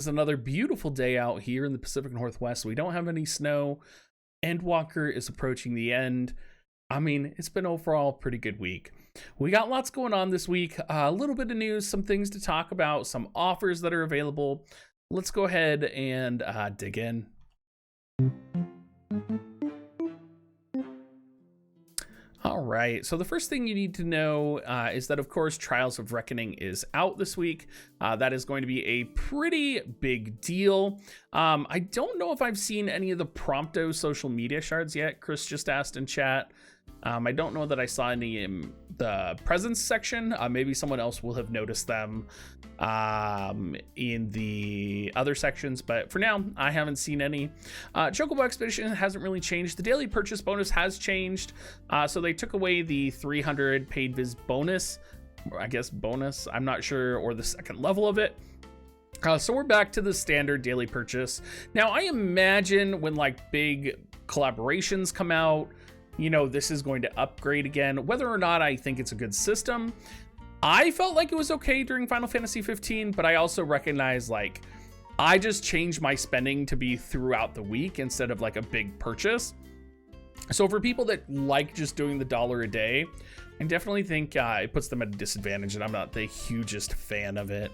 It's another beautiful day out here in the Pacific Northwest. We don't have any snow. Endwalker is approaching the end. I mean, it's been overall a pretty good week. We got lots going on this week. A little bit of news, some things to talk about, some offers that are available. Let's go ahead and dig in. All right, so the first thing you need to know is that, of course, Trials of Reckoning is out this week. That is going to be a pretty big deal. I don't know if I've seen any of the Prompto social media shards yet. Chris just asked in chat. I don't know that I saw any in the presence section. Maybe someone else will have noticed them in the other sections, but for now, I haven't seen any. Chocobo Expedition hasn't really changed. The daily purchase bonus has changed. So they took away the 300 paid viz bonus, or I guess bonus, I'm not sure, or the second level of it. So we're back to the standard daily purchase. Now, I imagine when like big collaborations come out, you know, this is going to upgrade again. Whether or not I think it's a good system, I felt like it was okay during Final Fantasy 15, but I also recognize like I just changed my spending to be throughout the week instead of like a big purchase. So for people that like just doing the $1 a day, I definitely think it puts them at a disadvantage, and I'm not the hugest fan of it.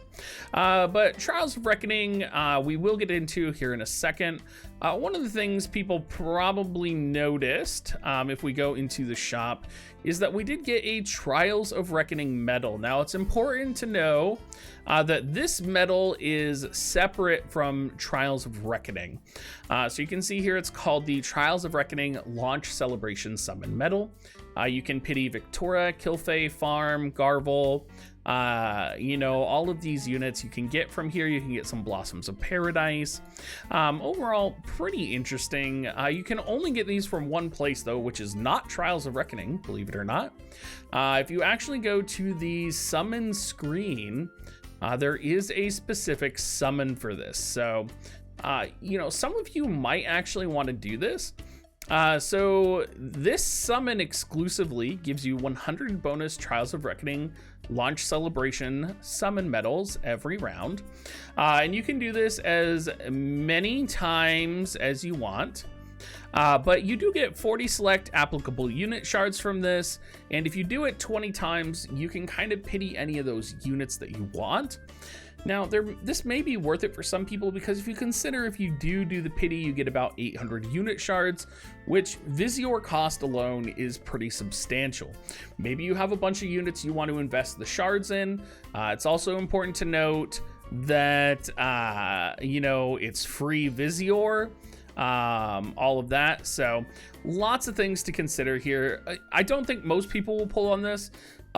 But Trials of Reckoning, we will get into here in a second. One of the things people probably noticed, if we go into the shop, is that we did get a Trials of Reckoning medal. Now, it's important to know that this medal is separate from Trials of Reckoning. So you can see here it's called the Trials of Reckoning Launch Celebration Summon Medal. You can pity Victoria, Kilfei, Farm, Garvel, you know, all of these units you can get from here. You can get some Blossoms of Paradise. Overall, pretty interesting. You can only get these from one place, though, which is not Trials of Reckoning, believe it or not. If you actually go to the summon screen, there is a specific summon for this. So, you know, some of you might actually want to do this. So this summon exclusively gives you 100 bonus Trials of Reckoning launch celebration summon medals every round. And you can do this as many times as you want. But you do get 40 select applicable unit shards from this. And if you do it 20 times, you can kind of pity any of those units that you want. Now, this may be worth it for some people, because if you consider if you do the pity, you get about 800 unit shards, which Visior cost alone is pretty substantial. Maybe you have a bunch of units you want to invest the shards in. It's also important to note that, you know, it's free Visior, all of that. So lots of things to consider here. I don't think most people will pull on this.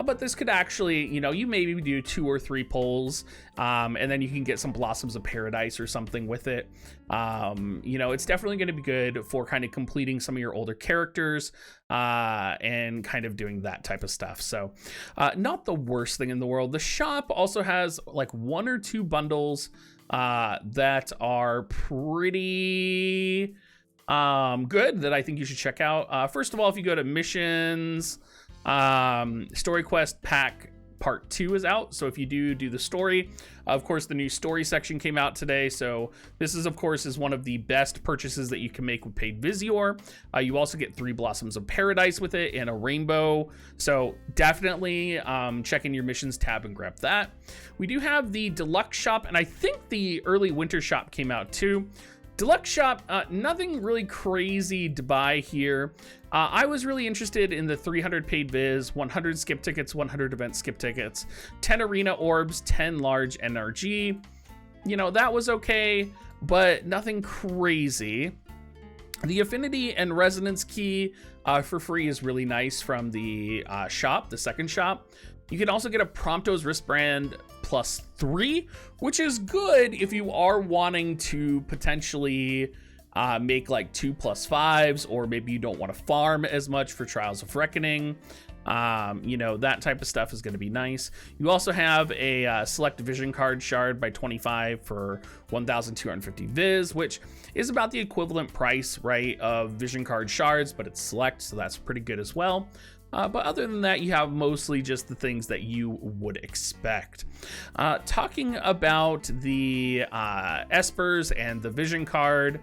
But this could actually, you know, you maybe do 2 or 3 pulls, and then you can get some Blossoms of Paradise or something with it. You know, it's definitely going to be good for kind of completing some of your older characters and kind of doing that type of stuff. So not the worst thing in the world. The shop also has like 1 or 2 bundles that are pretty good that I think you should check out. First of all, if you go to missions, Story Quest Pack Part 2 is out. So if you do the story, of course, the new story section came out today. So this is, of course, is one of the best purchases that you can make with paid Visior. You also get 3 Blossoms of Paradise with it and a rainbow. So definitely check in your missions tab and grab that. We do have the Deluxe Shop, and I think the early winter shop came out too. Deluxe Shop, nothing really crazy to buy here. I was really interested in the 300 paid viz, 100 skip tickets, 100 event skip tickets, 10 arena orbs, 10 large NRG. You know, that was okay, but nothing crazy. The Affinity and Resonance Key for free is really nice from the shop, the second shop. You can also get a Prompto's wristband +3, which is good if you are wanting to potentially make like 2+5s, or maybe you don't want to farm as much for Trials of Reckoning. You know, that type of stuff is going to be nice. You also have a select vision card shard by 25 for 1,250 viz, which is about the equivalent price, right, of vision card shards, but it's select, so that's pretty good as well. But other than that, you have mostly just the things that you would expect. Talking about the Espers and the Vision card,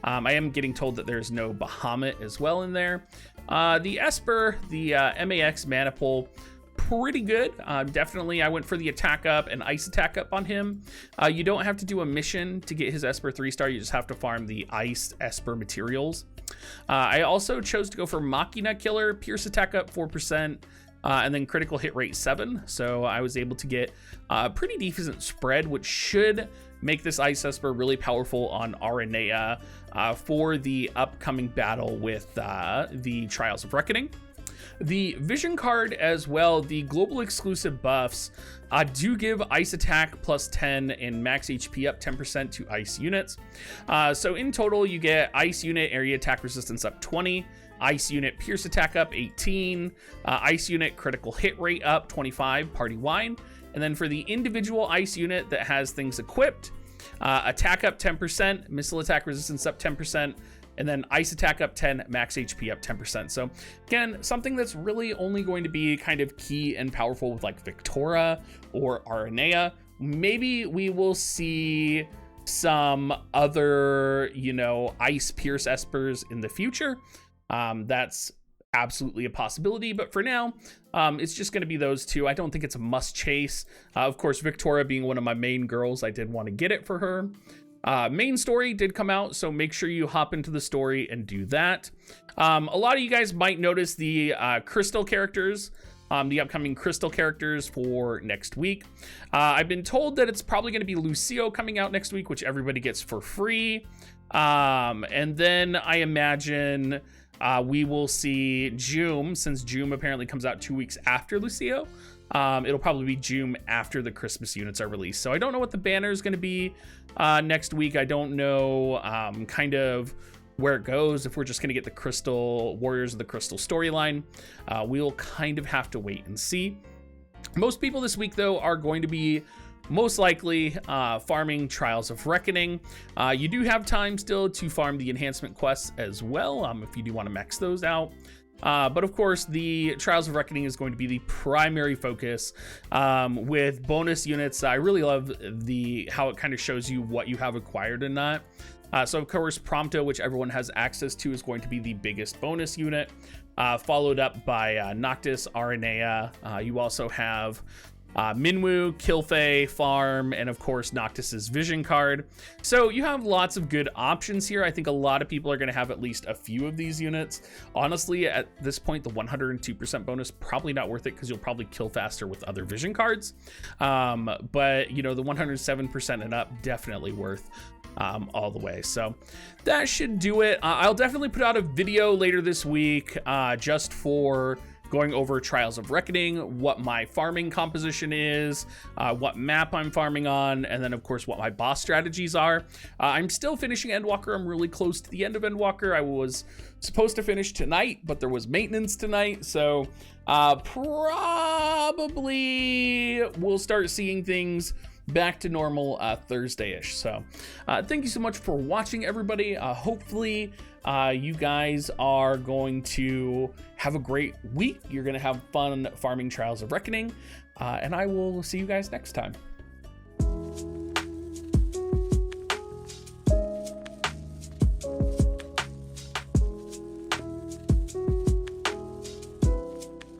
I am getting told that there's no Bahamut as well in there. The Esper, the MAX Maniple, pretty good. Definitely, I went for the attack up and ice attack up on him. You don't have to do a mission to get his Esper 3-star. You just have to farm the ice Esper materials. I also chose to go for Machina Killer, Pierce attack up 4%, and then critical hit rate 7. So I was able to get a pretty decent spread, which should make this Ice Esper really powerful on Aranea for the upcoming battle with the Trials of Reckoning. The Vision card as well, the global exclusive buffs do give ice attack plus 10 and max HP up 10% to ice units. So in total, you get ice unit area attack resistance up 20, ice unit pierce attack up 18, ice unit critical hit rate up 25 party-wide. And then for the individual ice unit that has things equipped, attack up 10%, missile attack resistance up 10%, and then ice attack up 10, max HP up 10%. So again, something that's really only going to be kind of key and powerful with like Victoria or Aranea. Maybe we will see some other, ice pierce espers in the future. That's absolutely a possibility, but for now, it's just going to be those two. I don't think it's a must chase. Of course, Victoria being one of my main girls, I did want to get it for her. Main story did come out, so make sure you hop into the story and do that. A lot of you guys might notice the crystal characters, the upcoming crystal characters for next week. I've been told that it's probably going to be Lucio coming out next week, which everybody gets for free. And then I imagine we will see Joom, since Joom apparently comes out 2 weeks after Lucio. It'll probably be Joom after the Christmas units are released. So I don't know what the banner is going to be next week. I don't know kind of where it goes, if we're just going to get the Crystal Warriors of the Crystal storyline. We'll kind of have to wait and see. Most people this week, though, are going to be most likely farming Trials of Reckoning. You do have time still to farm the enhancement quests as well, if you do want to max those out. But of course, the Trials of Reckoning is going to be the primary focus with bonus units. I really love how it kind of shows you what you have acquired and not. So of course, Prompto, which everyone has access to, is going to be the biggest bonus unit, followed up by Noctis, Aranea. You also have Minwu, Kilfei, Farm, and of course Noctis's Vision card. So you have lots of good options here. I think a lot of people are going to have at least a few of these units. Honestly, at this point, the 102% bonus, probably not worth it because you'll probably kill faster with other Vision cards. But the 107% and up, definitely worth all the way. So that should do it. I'll definitely put out a video later this week just for going over Trials of Reckoning, what my farming composition is, what map I'm farming on, and then of course what my boss strategies are. I'm still finishing Endwalker. I'm really close to the end of Endwalker. I was supposed to finish tonight, but there was maintenance tonight, so probably we'll start seeing things back to normal Thursday-ish. So thank you so much for watching, everybody. Hopefully you guys are going to have a great week. You're going to have fun farming Trials of Reckoning, and I will see you guys next time.